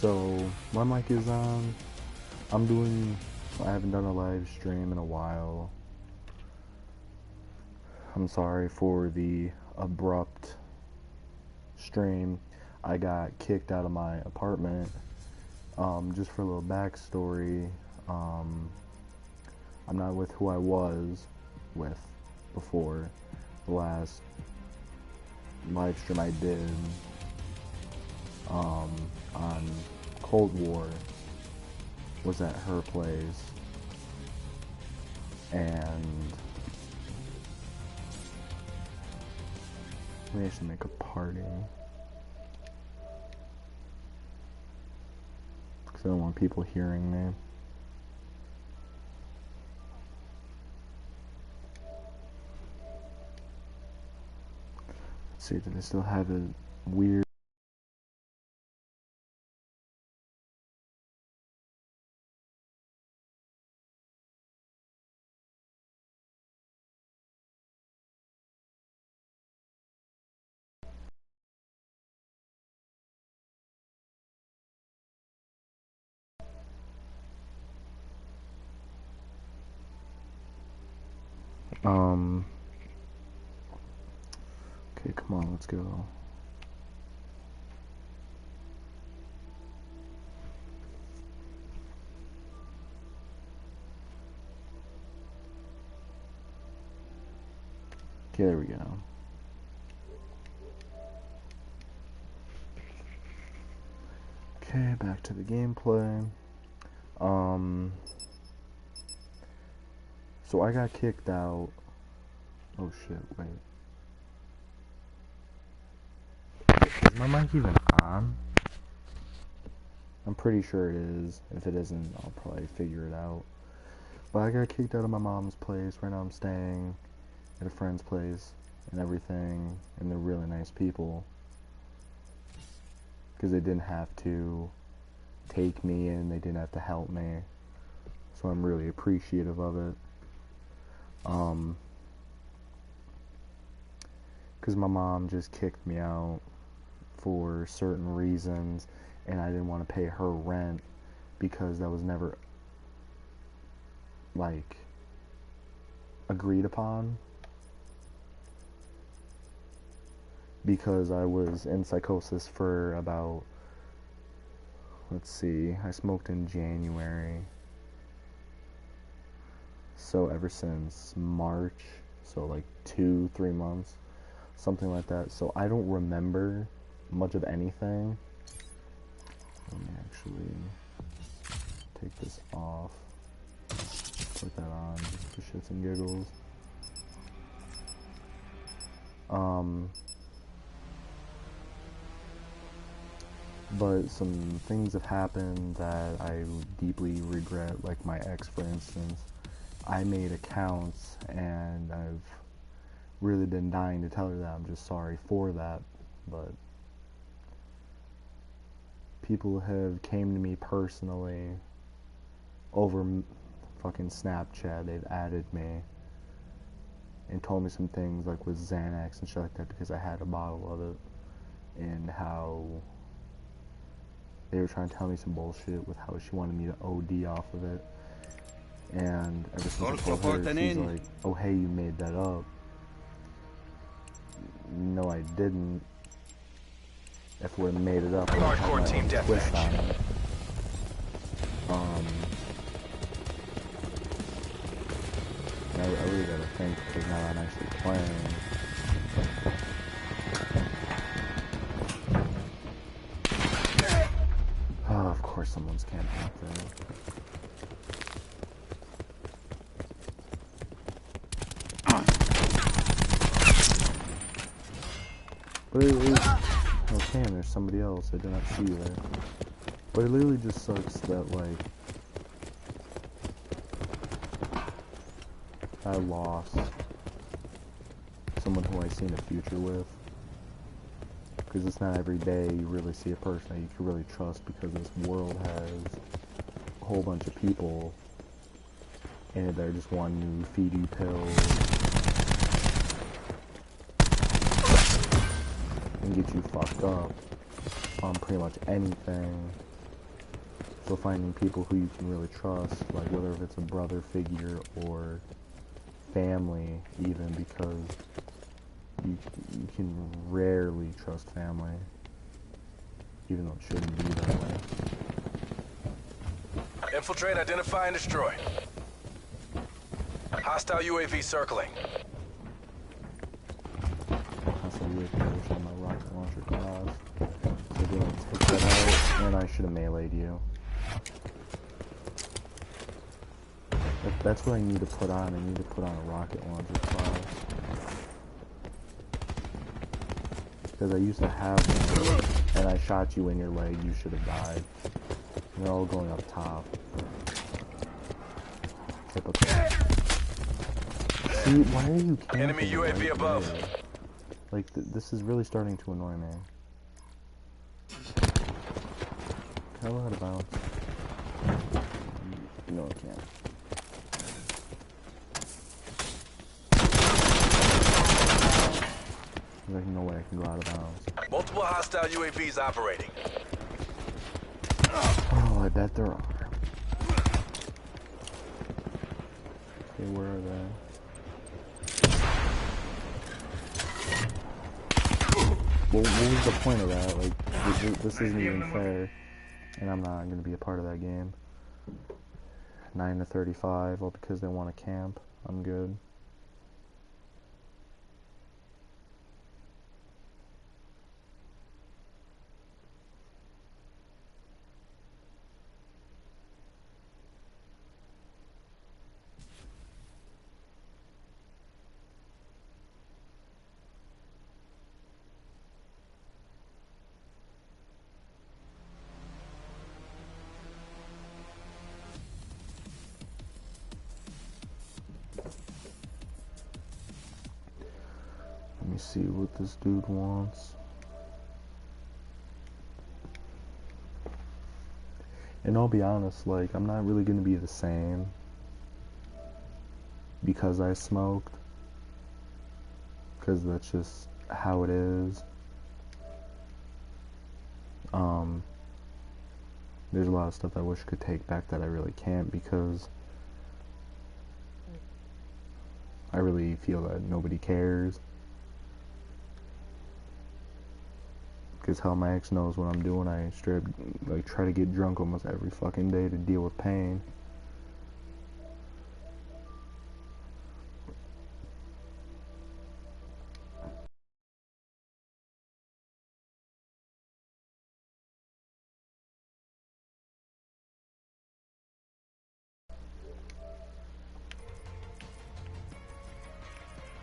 So my mic is on. I haven't done a live stream in a while. I'm sorry for the abrupt stream. I got kicked out of my apartment. Just for a little backstory, I'm not with who I was with before the last live stream I did on Cold War was at her place, and we should make a party because I don't want people hearing me. Let's see, did I still have a weird okay, come on, let's go. Okay, there we go. Okay, back to the gameplay. So I got kicked out. Oh shit, wait. Is my mic even on? I'm pretty sure it is. If it isn't, I'll probably figure it out. But I got kicked out of my mom's place. Right now I'm staying at a friend's place and everything. And they're really nice people. Because they didn't have to take me in. They didn't have to help me. So I'm really appreciative of it. Because my mom just kicked me out for certain reasons, and I didn't want to pay her rent because that was never, like, agreed upon. Because I was in psychosis for about, let's see, I smoked in January. So ever since March, so like 2-3 months, something like that. So I don't remember much of anything. Let me actually take this off, put that on just for shits and giggles. But some things have happened that I deeply regret, like my ex, for instance. I made accounts, and I've really been dying to tell her that I'm just sorry for that, but people have came to me personally over fucking Snapchat. They've added me and told me some things like with Xanax and shit like that because I had a bottle of it, and how they were trying to tell me some bullshit with how she wanted me to OD off of it. And ever since I told her, she's like, oh hey, you made that up. No, I didn't. If we made it up, I would have my own twist on it. I really gotta think, because now I'm actually playing. Oh, of course someone's camping up there. But okay, there's somebody else. I did not see you there. But it literally just sucks that, like, I lost someone who I see in the future with. Because it's not every day you really see a person that you can really trust, because this world has a whole bunch of people in it that are just wanting to feed you pills and get you fucked up on pretty much anything. So finding people who you can really trust, like whether if it's a brother figure or family even, because you can rarely trust family, even though it shouldn't be that way. Infiltrate, identify, and destroy. Hostile UAV circling. Hostile UAV on my rocket launcher class. So I didn't take that out, and I should have meleeed you. That's what I need to put on. I need to put on a rocket launcher class. Because I used to have one, and I shot you in your leg, you should have died. And they're all going up top. Typical. See, why are you camping Enemy UAV right above. there? Like, this is really starting to annoy me. Hell out of bounds. No, I can't. There's no way I can go out of bounds. Multiple hostile UAVs operating. Oh, I bet there are. Okay, where are they? Well, what was the point of that? Like, this isn't even fair, and I'm not going to be a part of that game. 9 to 35, all because they want to camp. I'm good. Let me see what this dude wants. And I'll be honest, like, I'm not really going to be the same because I smoked. Because that's just how it is. There's a lot of stuff I wish I could take back that I really can't because I really feel that nobody cares. Because hell, my ex knows what I'm doing. I straight up, like, try to get drunk almost every fucking day to deal with pain.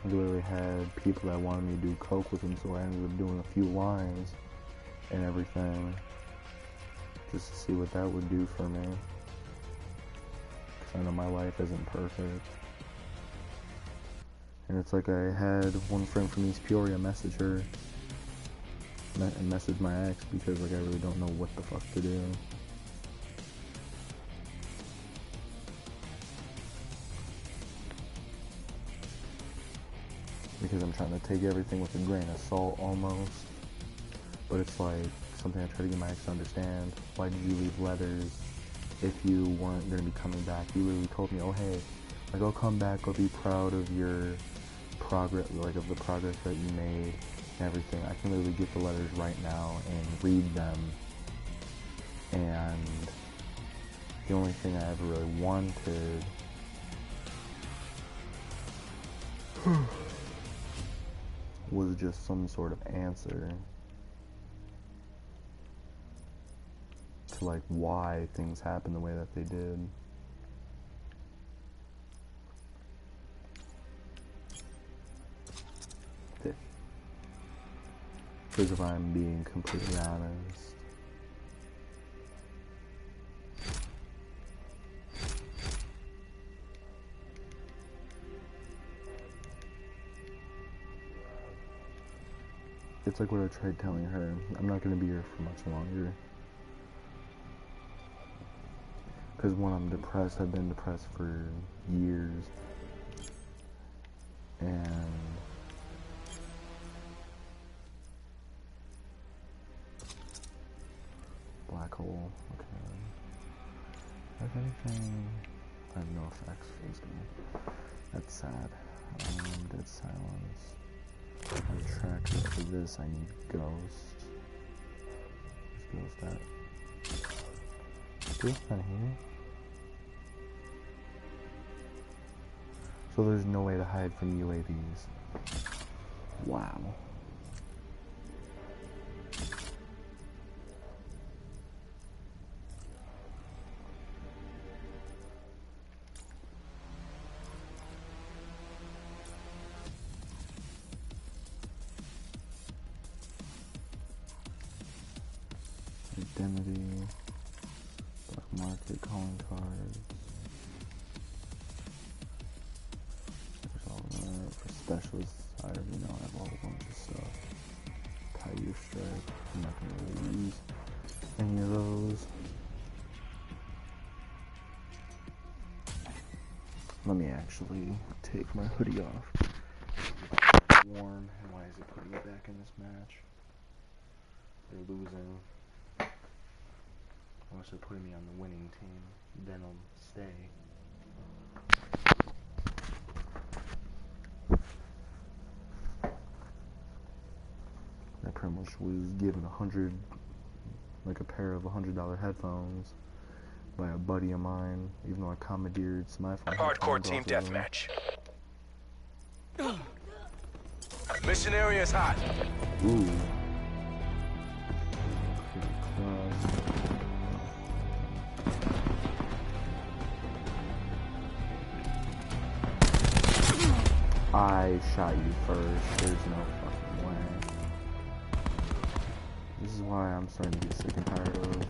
I literally had people that wanted me to do coke with them, so I ended up doing a few lines and everything just to see what that would do for me. Because I know my life isn't perfect. And it's like I had one friend from East Peoria message her and message my ex because, like, I really don't know what the fuck to do. Because I'm trying to take everything with a grain of salt almost. But it's like something I try to get my ex to understand. Why did you leave letters if you weren't going to be coming back? You literally told me, oh hey, like, I'll come back, I'll be proud of your progress, like, of the progress that you made and everything. I can literally get the letters right now and read them. And the only thing I ever really wanted was just some sort of answer to, like, why things happened the way that they did. Because if I'm being completely honest, it's like what I tried telling her. I'm not going to be here for much longer. Because when I'm depressed, I've been depressed for years. And black hole, okay. If anything, I have no effects for this game. That's sad. Dead silence. On tracker for this, I need ghost. Where's ghost at? Ghost not here. So there's no way to hide from UAVs. Wow. Identity, black market, calling cards. There's all that. For specialists, I already know I have a whole bunch of stuff. Tiger strike, I'm not gonna really use any of those. Let me actually take my hoodie off. It's warm, and why is it putting me back in this match? They're losing. Unless they're putting me on the winning team, then I'll stay. I pretty much was given like a pair of $100 headphones by a buddy of mine, even though I commandeered some iPhone Hardcore team deathmatch. Mission area is hot. Ooh. I shot you first. There's no fucking way. This is why I'm starting to get sick and tired of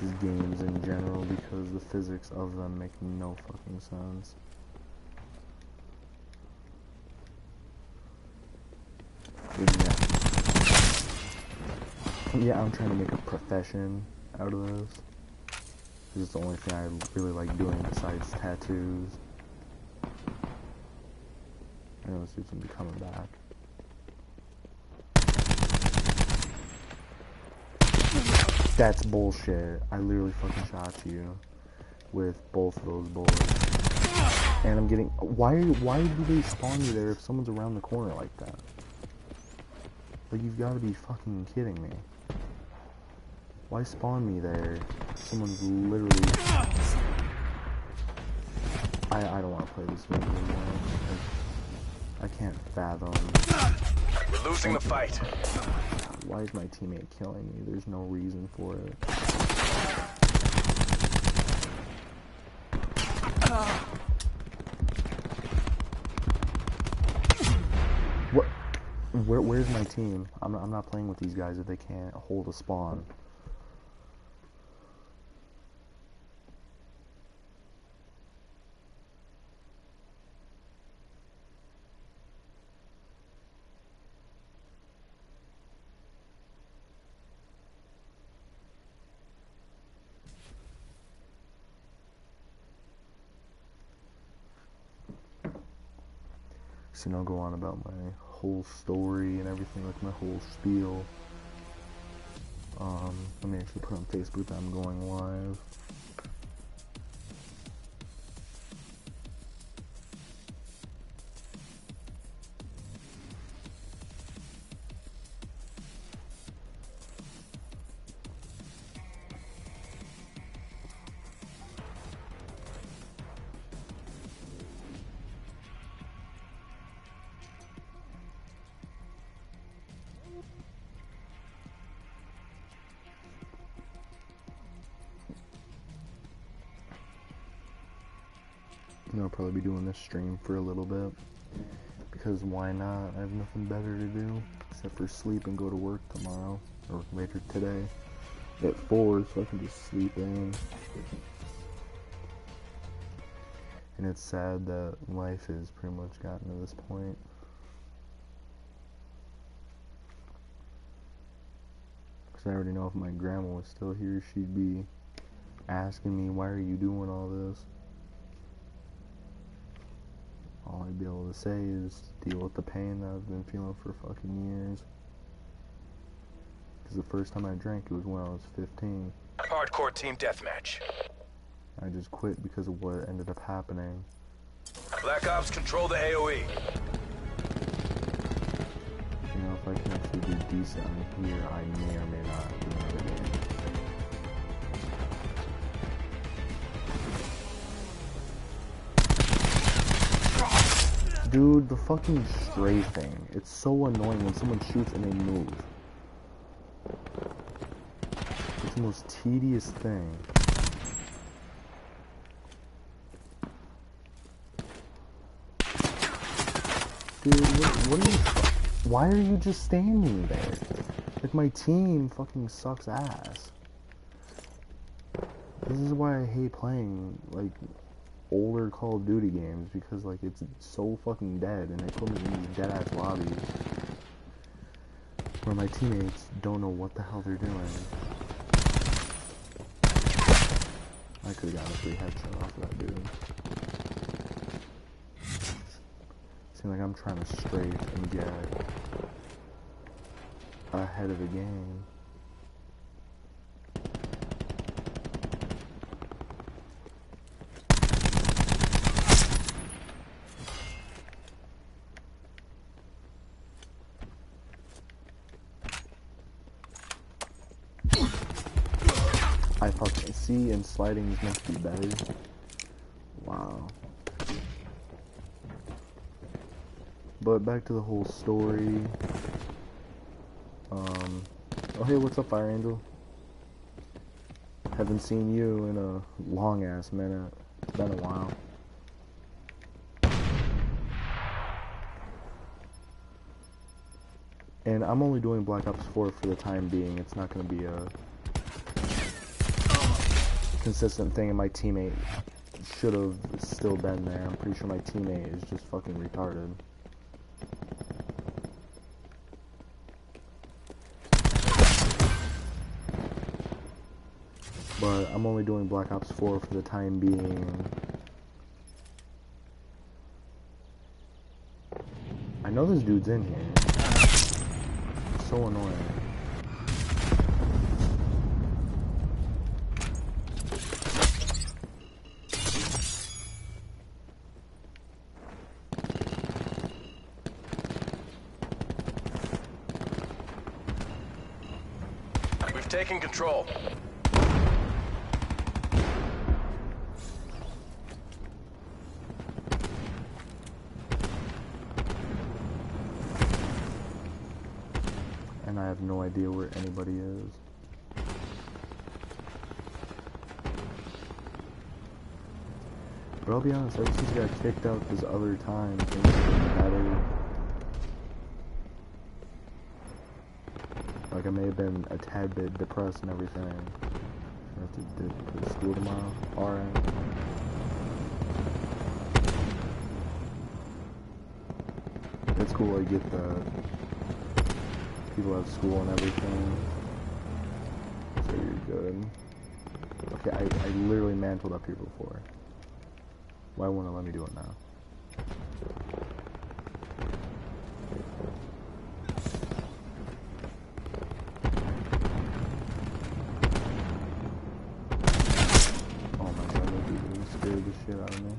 just games in general, because the physics of them make no fucking sense. Yeah, I'm trying to make a profession out of this. This is the only thing I really like doing besides tattoos. I know this dude's gonna be coming back. That's bullshit. I literally fucking shot you with both of those bullets. And I'm getting... Why do they spawn you there if someone's around the corner like that? Like, you've got to be fucking kidding me. Why spawn me there? Someone's literally... I don't want to play this game anymore. I can't fathom. We're losing the fight. Why is my teammate killing me? There's no reason for it. What? Where's my team? I'm not playing with these guys if they can't hold a spawn. So, I'll go on about my whole story and everything, like my whole spiel. Let me actually put on Facebook that I'm going live. I'll probably be doing this stream for a little bit, because why not? I have nothing better to do except for sleep and go to work tomorrow, or later today at 4, so I can just sleep in. And it's sad that life has pretty much gotten to this point. Because I already know if my grandma was still here, she'd be asking me, why are you doing all this? All I'd be able to say is deal with the pain that I've been feeling for fucking years. Because the first time I drank, it was when I was 15. Hardcore team deathmatch. I just quit because of what ended up happening. Black Ops control the AOE. You know, if I can actually do decent on here, I may or may not win the game. Dude, the fucking strafing. It's so annoying when someone shoots and they move. It's the most tedious thing. Dude, what are you... Why are you just standing there? Like, my team fucking sucks ass. This is why I hate playing, like, older Call of Duty games, because, like, it's so fucking dead, and they put me in these dead-ass lobbies where my teammates don't know what the hell they're doing. I could've gotten a free headshot off of that dude. Seems like I'm trying to strafe and get ahead of the game. I fucking see, and sliding is meant to be better. Wow. But back to the whole story. Oh hey, what's up, Fire Angel? Haven't seen you in a long ass minute. It's been a while. And I'm only doing Black Ops 4 for the time being. It's not going to be a consistent thing, and my teammate should have still been there. I'm pretty sure my teammate is just fucking retarded. But I'm only doing Black Ops 4 for the time being. I know this dude's in here. It's so annoying. We've taken control. And I have no idea where anybody is. But I'll be honest, ever since I got kicked out this other time, things have been better. Like, I may have been a tad bit depressed and everything. I have to go to school tomorrow. Alright. It's cool, I get the people have school and everything, so you're good. Okay, I literally mantled up here before. Why won't it let me do it now? Oh my god, that dude really scared the shit out of me.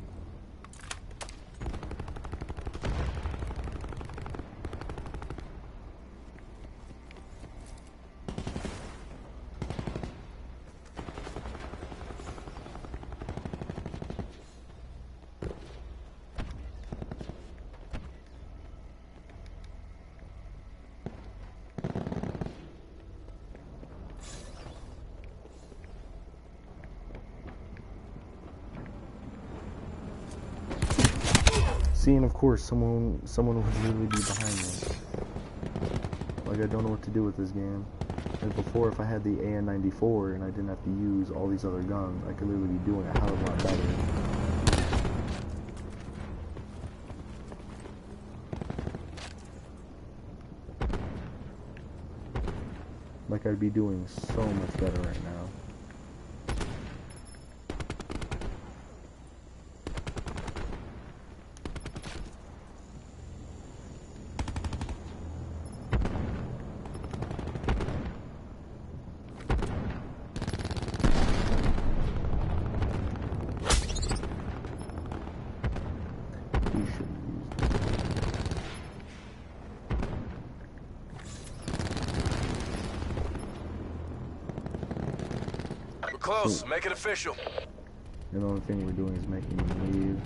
See, and of course, someone would literally be behind me. Like, I don't know what to do with this game. Like before, if I had the AN-94 and I didn't have to use all these other guns, I could literally be doing a hell of a lot better. Like, I'd be doing so much better right now. close. Make it official. And the only thing we're doing is making them leave.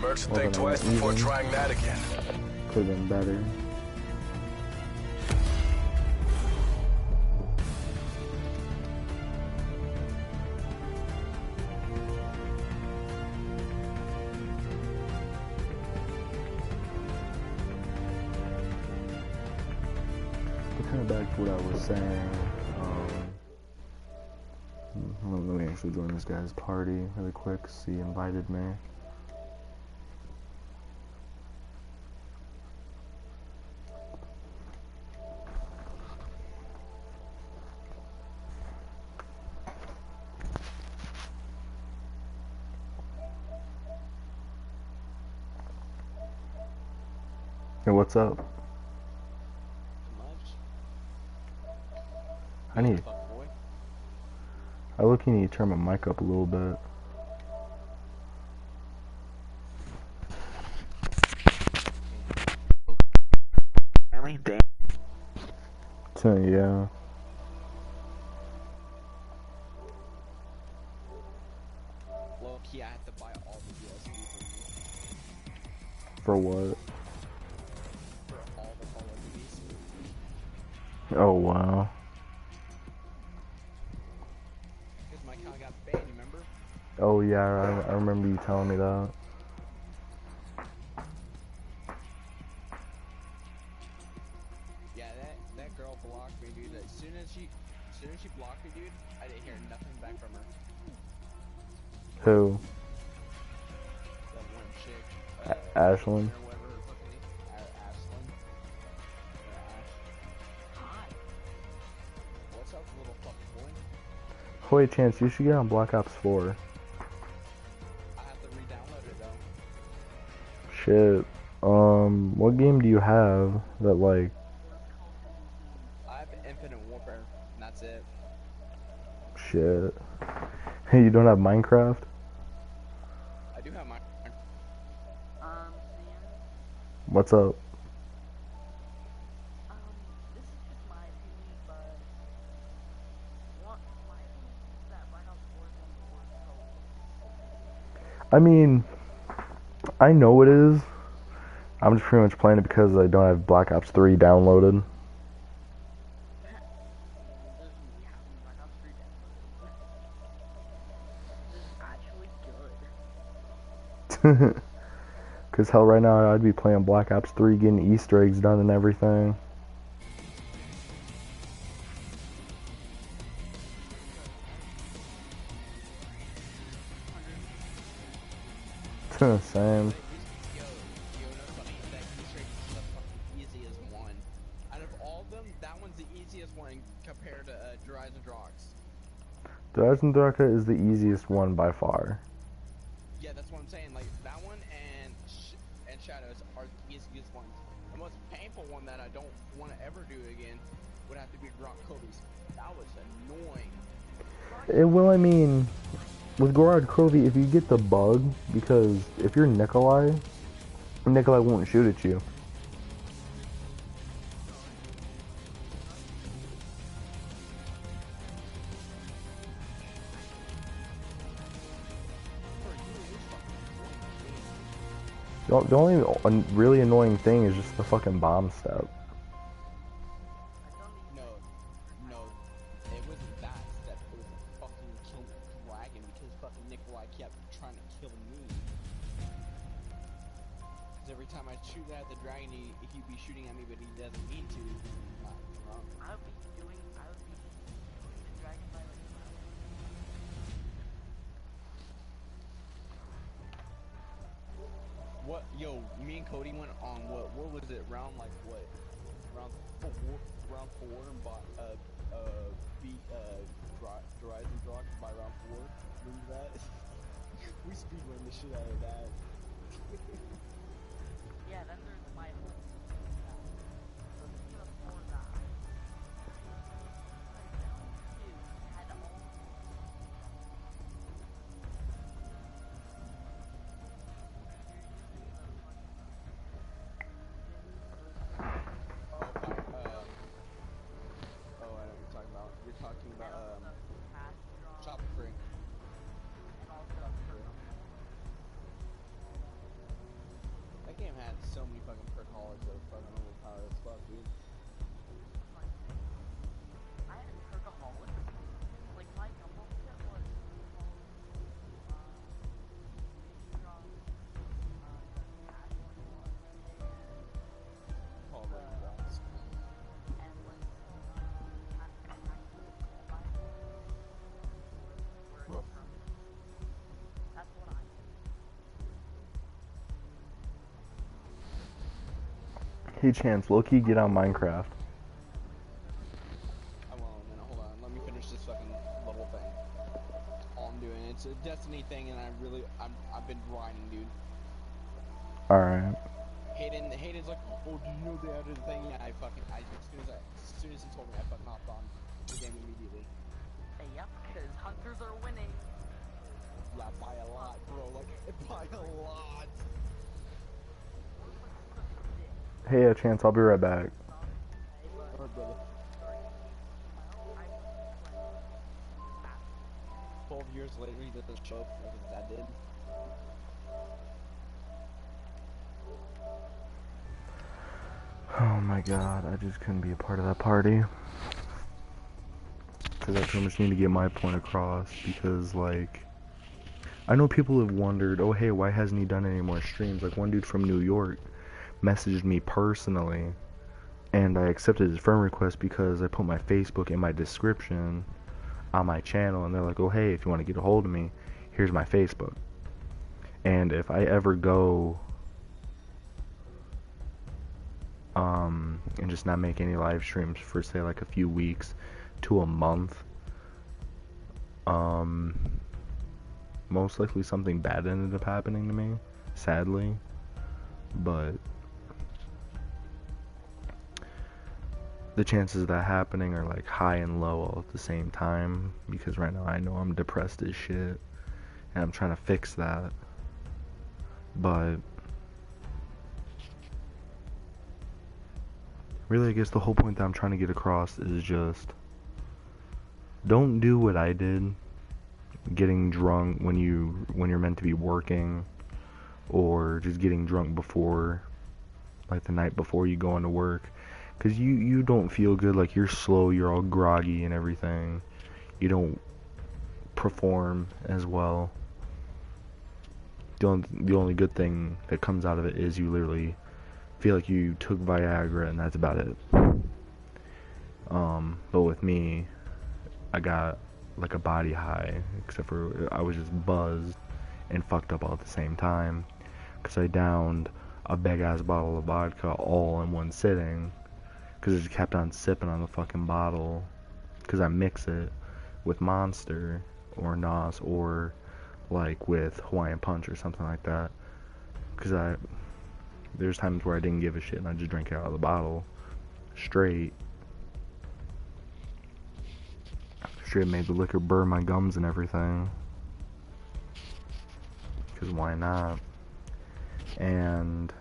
Mercs will think twice before trying that again. Could have been better. But kind of back to what I was saying. Let me actually join this guy's party really quick. See, he invited me. Hey, what's up? I look, you need to turn my mic up a little bit. Really? Damn. So, yeah. Low key, I have to buy all the USB For what? for all the Call of Duties. Oh, wow. Because my account got banned, you remember? Oh, yeah, I remember you telling me that. Yeah, that girl blocked me, dude. As soon as she blocked me, dude, I didn't hear nothing back from her. Who? That one chick. Ashlyn? Or whatever her fucking name. Ashlyn. Hi. What's up, little fucking boy? Wait, Chance, you should get on Black Ops 4. I have to re-download it though. Shit. What game do you have that, like... I have Infinite Warfare, and that's it. Shit. Hey, you don't have Minecraft? I do have my. Sam, What's up? this is just my opinion, but my opinion is that Black Ops 4 is one of the worst co-ops. I mean, I know it is. I'm just pretty much playing it because I don't have Black Ops 3 downloaded. We have Black Ops 3 downloaded. This is actually good. Because hell, right now I'd be playing Black Ops 3, getting Easter eggs done and everything. Same. Yo, no funny, that Easter egg is the fucking easiest one. Out of all of them, that one's the easiest one compared to Dries and Drox. Dreisendrache is the easiest one by far. Yeah, that's what I'm saying. Like that one and Shadows are the easiest ones. The most painful one that I don't want to ever do again would have to be Grok Kobe's. That was annoying. Well, I mean, with Gorod Covey, if you get the bug, because if you're Nikolai won't shoot at you. The only really annoying thing is just the fucking bomb step. No, it wasn't that step. It was fucking kill the dragon because fucking Nikolai kept trying to kill me. Because every time I shoot at the dragon, he'd be shooting at me, but he doesn't need to. I would be shooting the dragon by like What? Yo, me and Cody went on what was it? Round like what? Round round 4 and bought beat Horizon Rock by round 4. Remember that? We speedrun the shit out of that. Yeah, then there's my whole. So even before that, had all. Oh, by, oh, I know what you're talking about. You're talking about, Chopper Free. And also That game had so many fucking perkaholics that were fucking overpowered as fuck, dude. I had Perkaholics. Like my combo set was All right, guys. and like that's what I did. Hey Chance, low-key get on Minecraft. I won't, man. Hold on. Let me finish this fucking level thing. All I'm doing. It's a Destiny thing, and I've been grinding, dude. Alright. Hayden's like, oh, did you know they added a thing? Yeah, as soon as he told me, I fucking hopped on the game immediately. Hey, yep, because hunters are winning. Yeah, by a lot, bro. Like, by a lot. Hey, Chance, I'll be right back. Alright, brother. 12 years later, he doesn't show up like his dad did. Oh my god, I just couldn't be a part of that party. Because I pretty much need to get my point across, because, like, I know people have wondered, oh hey, why hasn't he done any more streams? Like, one dude from New York messaged me personally, and I accepted his friend request because I put my Facebook in my description on my channel, and they're like, oh hey, if you want to get a hold of me, here's my Facebook. And if I ever go and just not make any live streams for say like a few weeks to a month, most likely something bad ended up happening to me, sadly. But the chances of that happening are like high and low all at the same time, because right now I know I'm depressed as shit and I'm trying to fix that. But really, I guess the whole point that I'm trying to get across is just don't do what I did, getting drunk when you're meant to be working, or just getting drunk before, like the night before you go into work, because you don't feel good, like you're slow, you're all groggy and everything, you don't perform as well. The only good thing that comes out of it is you literally feel like you took Viagra, and that's about it. But with me, I got like a body high, except for I was just buzzed and fucked up all at the same time, because I downed a big ass bottle of vodka all in one sitting, because I just kept on sipping on the fucking bottle, because I mix it with Monster or Nos, or like with Hawaiian Punch or something like that, because there's times where I didn't give a shit and I just drank it out of the bottle straight made the liquor burn my gums and everything, because why not? And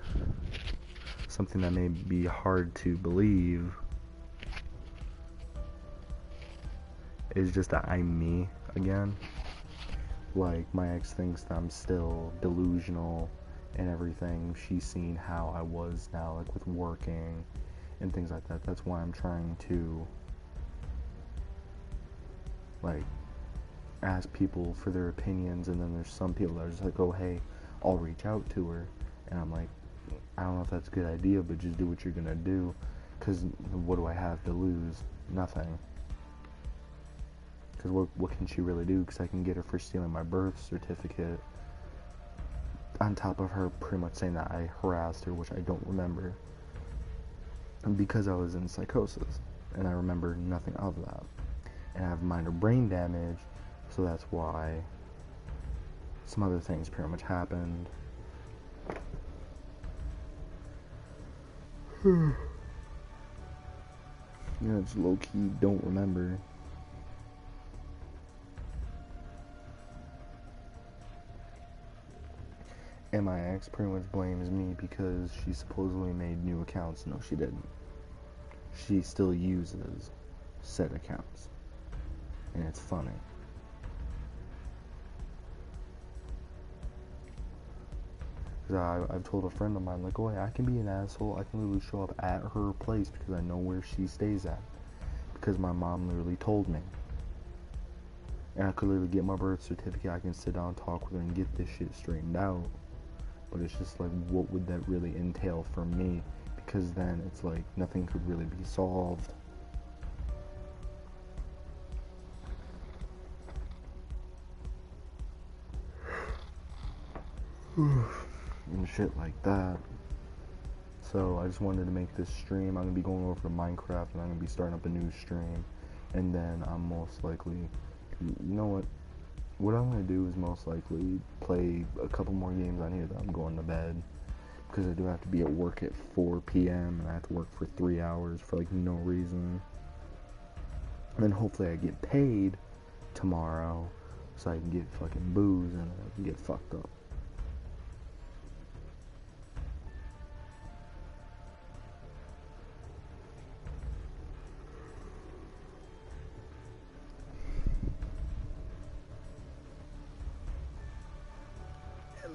something that may be hard to believe is just that I'm me again. Like, my ex thinks that I'm still delusional and everything. She's seen how I was now, like with working and things like that. That's why I'm trying to like ask people for their opinions, and then there's some people that are just like, oh hey, I'll reach out to her, and I'm like, I don't know if that's a good idea, but just do what you're gonna do, because what do I have to lose? Nothing. Because what can she really do? Because I can get her for stealing my birth certificate, on top of her pretty much saying that I harassed her, which I don't remember, because I was in psychosis. and I remember nothing of that. And I have minor brain damage, so that's why some other things pretty much happened. Yeah, just low-key don't remember. And my ex pretty much blames me because she supposedly made new accounts. No, she didn't. She still uses said accounts. And it's funny. I've told a friend of mine, like, oh, yeah, I can be an asshole. I can literally show up at her place because I know where she stays at. Because my mom literally told me. And I could literally get my birth certificate. I can sit down and talk with her and get this shit straightened out. But it's just like, what would that really entail for me? Because then it's like, nothing could really be solved. And shit like that. So I just wanted to make this stream. I'm gonna be going over to Minecraft and I'm gonna be starting up a new stream. And then I'm most likely, you know what I'm gonna do is most likely play a couple more games on here, then I'm going to bed. Because I do have to be at work at 4 p.m. and I have to work for 3 hours for like no reason. And then hopefully I get paid tomorrow so I can get fucking booze and I can get fucked up.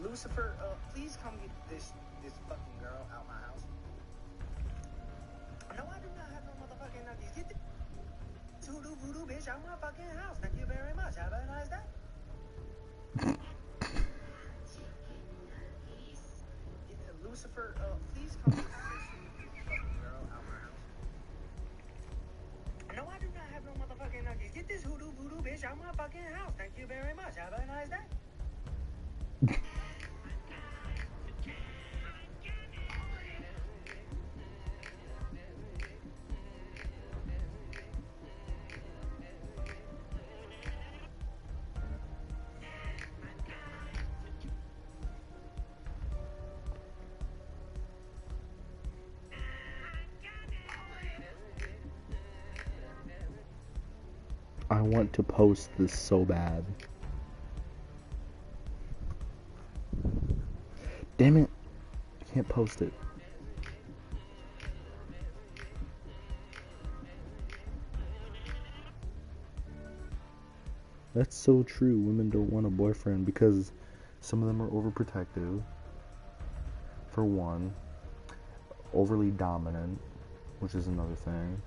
Lucifer, please come get this fucking girl out my house. No, I do not have no motherfucking nuggies. Get this hoodoo voodoo bitch out my fucking house. Thank you very much. Have a nice day. Lucifer, please come get this fucking girl out my house. No, I do not have no motherfucking nuggies. Get this hoodoo voodoo bitch out my fucking house. Thank you very much. Have a nice day. I want to post this so bad. Damn it. I can't post it. That's so true. Women don't want a boyfriend because some of them are overprotective. For one. Overly dominant, which is another thing.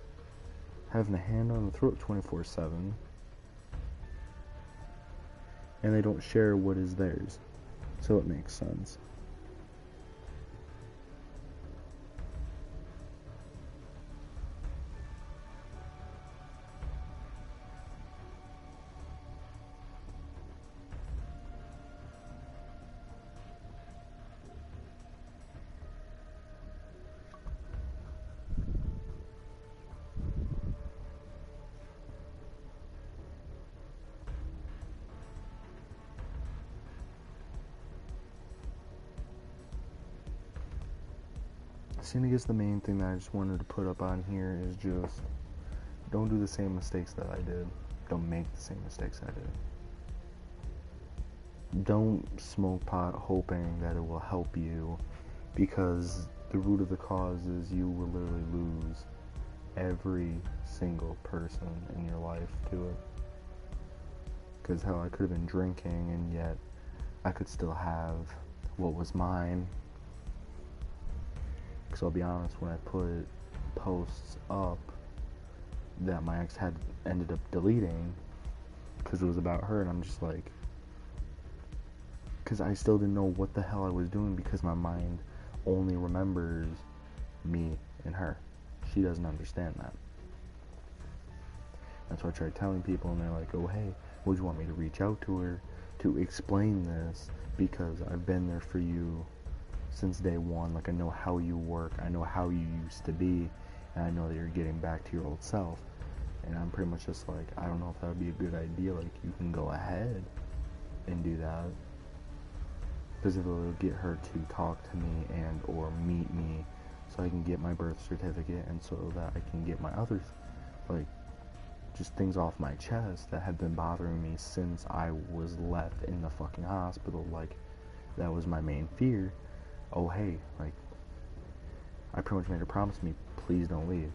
Having a hand on the throat 24/7. And they don't share what is theirs. So it makes sense. I guess the main thing that I just wanted to put up on here is just don't do the same mistakes that I did. Don't make the same mistakes I did. Don't smoke pot hoping that it will help you, because the root of the cause is you will literally lose every single person in your life to it. Because hell, I could have been drinking and yet I could still have what was mine. Because I'll be honest, when I put posts up that my ex had ended up deleting because it was about her, and I'm just like, because I still didn't know what the hell I was doing, because my mind only remembers me and her. She doesn't understand that. That's why I tried telling people, and they're like, oh hey, would you want me to reach out to her to explain this, because I've been there for you since day one. Like, I know how you work, I know how you used to be, and I know that you're getting back to your old self. And I'm pretty much just like, I don't know if that would be a good idea. Like, you can go ahead and do that, because if it'll get her to talk to me and or meet me, so I can get my birth certificate, and so that I can get my other, like, just things off my chest that have been bothering me since I was left in the fucking hospital. Like, that was my main fear. Oh, hey, like, I pretty much made her promise me, please don't leave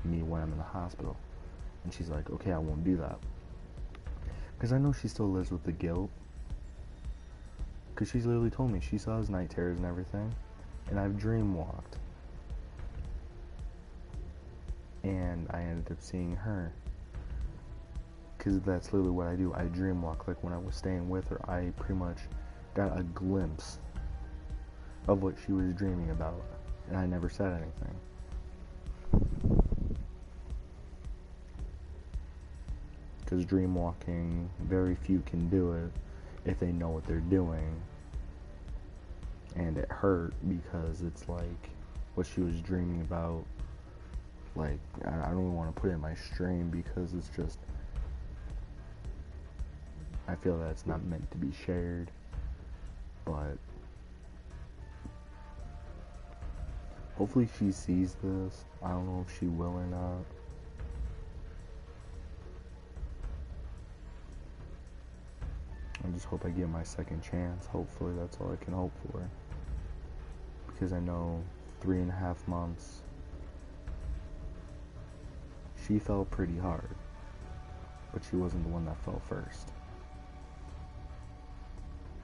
me when I'm in the hospital. And she's like, okay, I won't do that. Because I know she still lives with the guilt. Because she's literally told me she saw his night terrors and everything. And I've dream walked. And I ended up seeing her. Because that's literally what I do. I dream walk. Like, when I was staying with her, I pretty much got a glimpse of what she was dreaming about. And I never said anything. Because dream walking, very few can do it if they know what they're doing. And it hurt because it's like what she was dreaming about. Like, I don't even want to put it in my stream because it's just, I feel that it's not meant to be shared. But hopefully she sees this. I don't know if she will or not. I just hope I get my second chance. Hopefully that's all I can hope for. Because I know 3.5 months, she fell pretty hard. But she wasn't the one that fell first.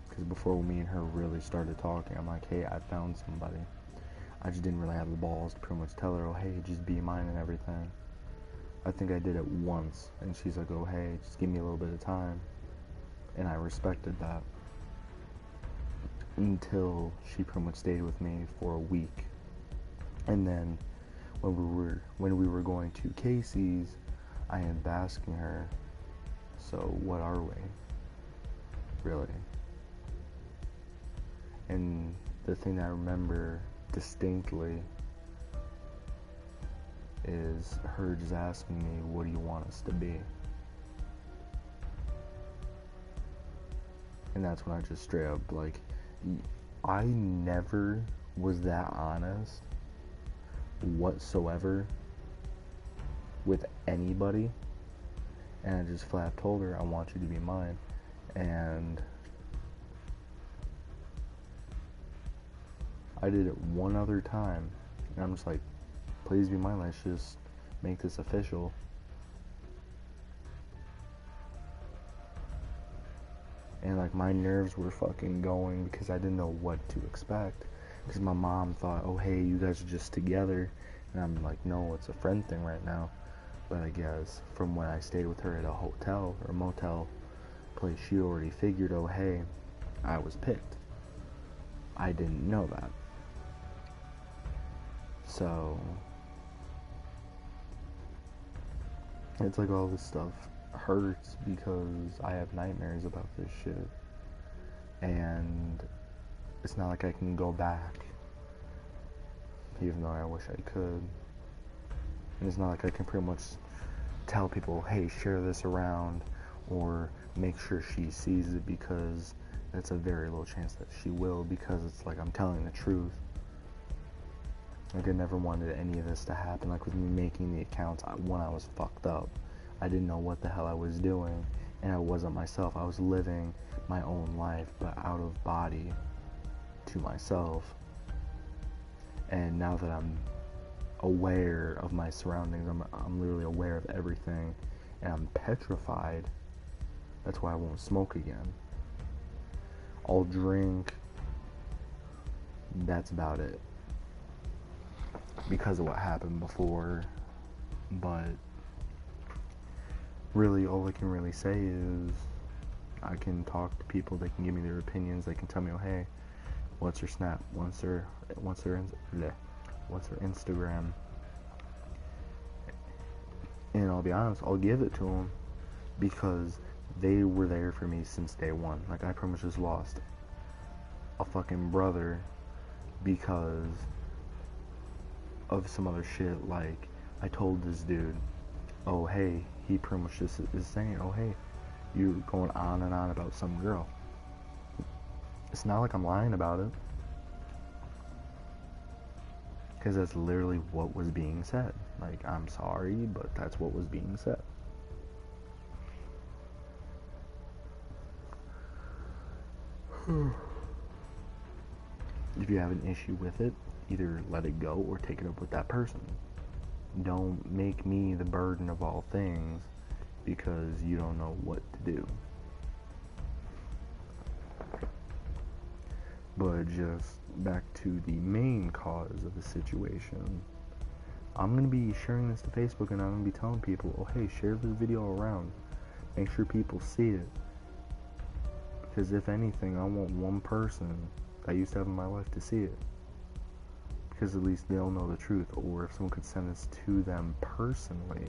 Because before me and her really started talking, I'm like, hey, I found somebody. I just didn't really have the balls to pretty much tell her, oh, hey, just be mine and everything. I think I did it once. And she's like, oh, hey, just give me a little bit of time. And I respected that. Until she pretty much stayed with me for a week. And then when we were going to Casey's, I ended up asking her, so what are we? Really? And the thing I remember distinctly is her just asking me, what do you want us to be? And that's when I just straight up, like, I never was that honest whatsoever with anybody. And I just flat told her, I want you to be mine. And I did it one other time. And I'm just like, please be mine, let's just make this official. And like, my nerves were fucking going because I didn't know what to expect. Because my mom thought, oh hey, you guys are just together. And I'm like, no, it's a friend thing right now. But I guess from when I stayed with her at a hotel or motel place, she already figured, oh hey, I was picked. I didn't know that. So it's like all this stuff hurts because I have nightmares about this shit. And it's not like I can go back, even though I wish I could. And it's not like I can pretty much tell people, hey, share this around, or make sure she sees it, because that's a very low chance that she will, because it's like I'm telling the truth. Like, I never wanted any of this to happen. Like, with me making the accounts, when I was fucked up, I didn't know what the hell I was doing, and I wasn't myself. I was living my own life, but out of body to myself. And now that I'm aware of my surroundings, I'm literally aware of everything, and I'm petrified. That's why I won't smoke again. I'll drink. That's about it, because of what happened before. But really, all I can really say is I can talk to people. They can give me their opinions. They can tell me, oh hey, what's her Snap? What's her Instagram? And I'll be honest, I'll give it to them, because they were there for me since day one. Like, I pretty much just lost a fucking brother because of some other shit. Like, I told this dude, oh hey, he pretty much just is saying, oh hey, you're going on and on about some girl. It's not like I'm lying about it, because that's literally what was being said. Like, I'm sorry, but that's what was being said. If you have an issue with it, either let it go or take it up with that person. Don't make me the burden of all things because you don't know what to do. But just back to the main cause of the situation. I'm going to be sharing this to Facebook, and I'm going to be telling people, oh hey, share this video around. Make sure people see it. Because if anything, I want one person I used to have in my life to see it. Because at least they'll know the truth. Or if someone could send this to them personally,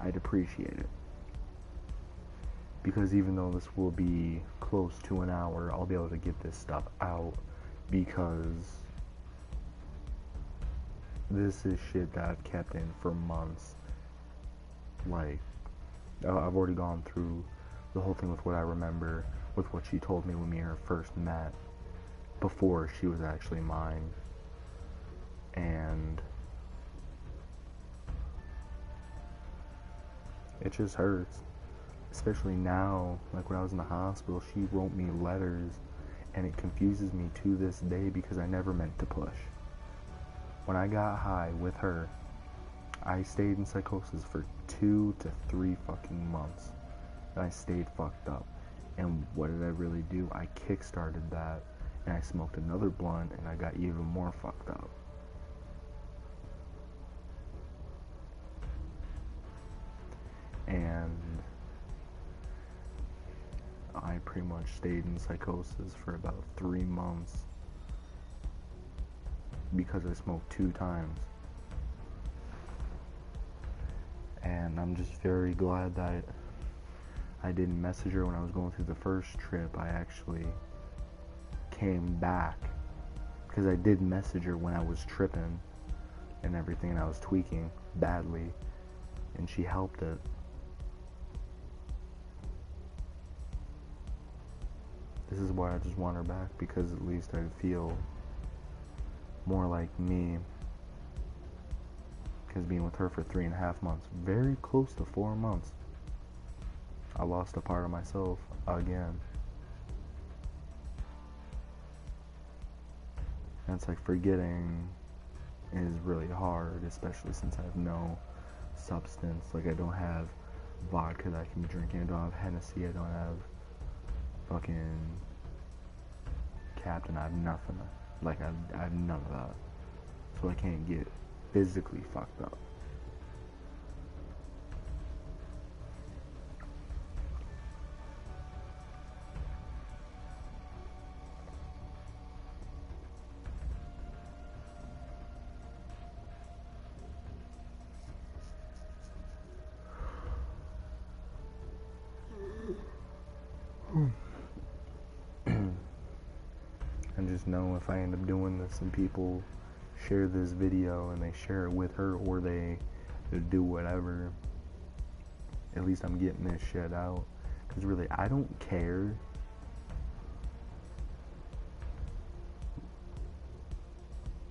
I'd appreciate it. Because even though this will be close to an hour, I'll be able to get this stuff out. Because this is shit that I've kept in for months. Like, I've already gone through the whole thing with what I remember, with what she told me when me and her first met, before she was actually mine. And it just hurts. Especially now, like when I was in the hospital, she wrote me letters, and it confuses me to this day because I never meant to push. When I got high with her, I stayed in psychosis for 2 to 3 fucking months. And I stayed fucked up. And what did I really do? I kickstarted that, and I smoked another blunt, and I got even more fucked up. And I pretty much stayed in psychosis for about 3 months because I smoked 2 times. And I'm just very glad that I didn't message her when I was going through the first trip. I actually came back because I did message her when I was tripping and everything, and I was tweaking badly, and she helped it. This is why I just want her back, because at least I feel more like me. Because being with her for 3.5 months, very close to 4 months, I lost a part of myself again. And it's like forgetting is really hard, especially since I have no substance. Like, I don't have vodka that I can be drinking, I don't have Hennessy, I don't have fucking Captain, I have nothing. Like, I have none of that. So I can't get physically fucked up. And just know if I end up doing this and people share this video and they share it with her, or they do whatever, at least I'm getting this shit out. Because really, I don't care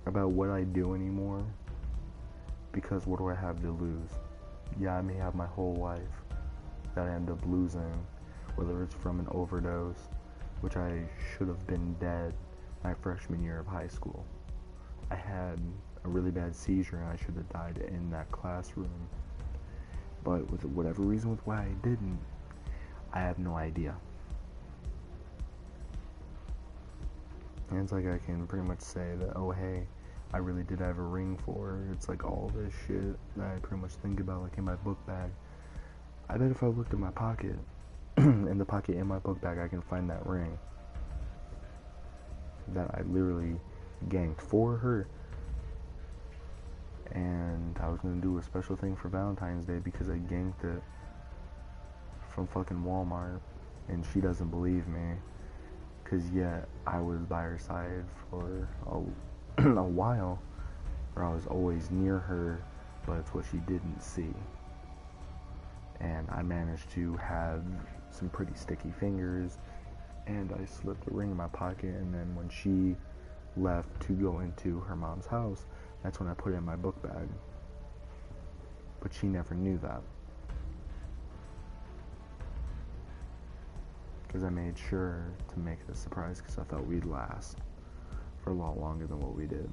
about what I do anymore, because what do I have to lose? Yeah, I may have my whole life that I end up losing, whether it's from an overdose, which I should have been dead my freshman year of high school. I had a really bad seizure and I should have died in that classroom. But with whatever reason with why I didn't, I have no idea. And it's like I can pretty much say that, oh hey, I really did have a ring for her. It's like all this shit that I pretty much think about, like in my book bag. I bet if I looked in my pocket, in the pocket in my book bag, I can find that ring that I literally ganked for her. And I was gonna do a special thing for Valentine's Day because I ganked it from fucking Walmart, and she doesn't believe me, because yet I was by her side for a while, or I was always near her but it's what she didn't see. And I managed to have some pretty sticky fingers, and I slipped a ring in my pocket, and then when she left to go into her mom's house, that's when I put it in my book bag. But she never knew that. Because I made sure to make it a surprise because I thought we'd last for a lot longer than what we did.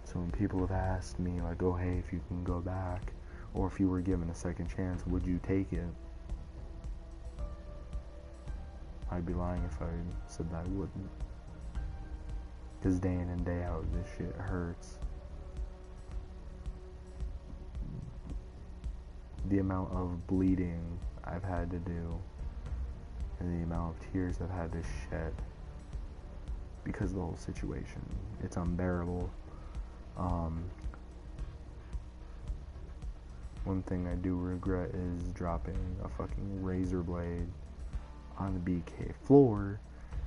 So when people have asked me, like, oh, hey, if you can go back, or if you were given a second chance, would you take it? I'd be lying if I said that I wouldn't. Because day in and day out, this shit hurts. The amount of bleeding I've had to do, and the amount of tears I've had to shed because of the whole situation. It's unbearable. One thing I do regret is dropping a fucking razor blade on the BK floor,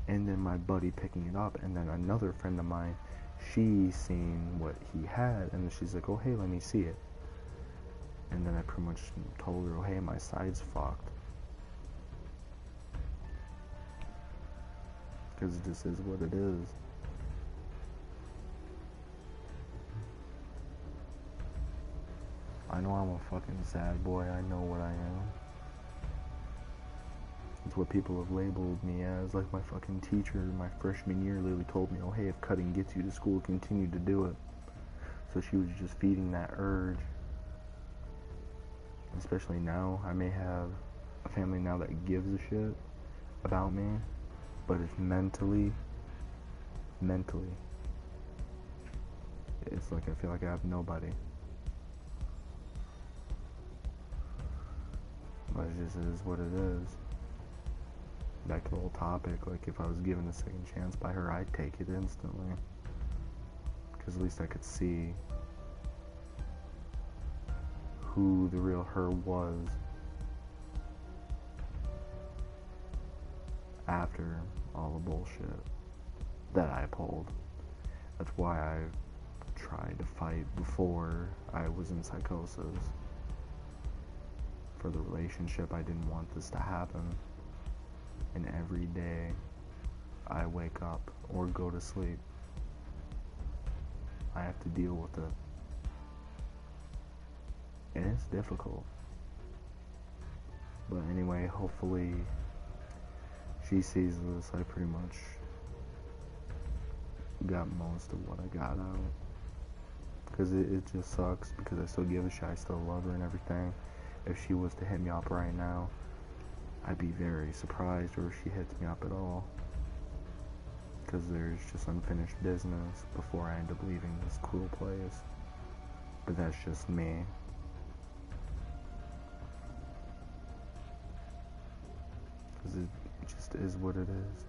and then my buddy picking it up, and then another friend of mine, she seen what he had, and then she's like, oh, hey, let me see it. And then I pretty much told her, oh, hey, my side's fucked. Because it just is what it is. I know I'm a fucking sad boy. I know what I am. It's what people have labeled me as. Like my fucking teacher my freshman year literally told me, oh, hey, if cutting gets you to school, continue to do it. So she was just feeding that urge. Especially now, I may have a family now that gives a shit about me, but it's mentally, it's like I feel like I have nobody. But it just is what it is. Back to the whole topic, like if I was given a second chance by her, I'd take it instantly. Because at least I could see who the real her was after all the bullshit that I pulled. That's why I tried to fight before I was in psychosis. For the relationship, I didn't want this to happen. And every day I wake up or go to sleep, I have to deal with it. And it's difficult. But anyway, hopefully she sees this. I pretty much got most of what I got out. Because it just sucks, because I still give a shit, I still love her and everything. If she was to hit me up right now, I'd be very surprised, or if she hits me up at all. Because there's just unfinished business before I end up leaving this cool place. But that's just me. Because it just is what it is.